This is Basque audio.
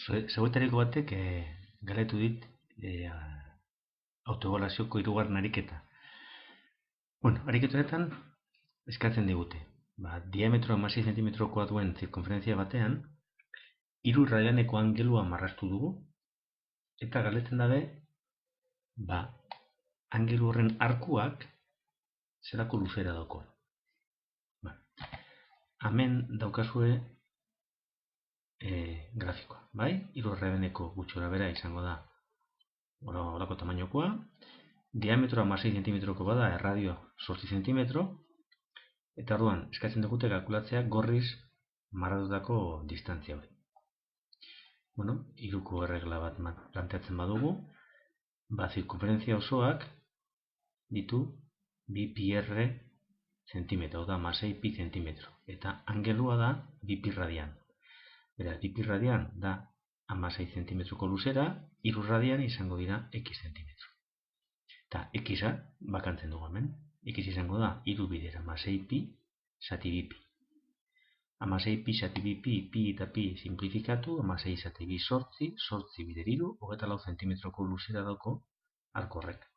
Zeuetariko batek galetu dit autoebaluazioko 3. ariketa. Bueno, ariketa honetan eskatzen digute. Diametro 16 zentimetrokoa duen zirkunferentzia batean, 3 radianeko angelua marraztu dugu, eta galdetzen dabe, angelu horren arkuak zerako luzera dauko. Hemen daukazue grafikoa, bai? 3 radianeko gutxora bera izango da horako tamainokoa, diametroa 16 zentimetroko bada, erradio 8 zentimetro, eta orduan, eskatzen dugute kalkulatzea gorriz marratutako distantzia hori. Bueno, 3ko erregla bat planteatzen badugu, zirkunferentzia osoak ditu 2 pi r zentimetro, da 6 pi zentimetro, eta angelua da 2 pi radian. Beraz, 2 pi radian da 16 zentimetroko luzera, 3 radian izango dira x zentimetro. Eta x-a bakantzen dugu hemen. X izango da 3 bidera 6 pi zati 2 pi. 16 pi zati 2 pi, pi eta pi simplifikatu, 16 zati 2 sortzi, sortzi bider 3, 24 zentimetroko luzera dauko arko horrek.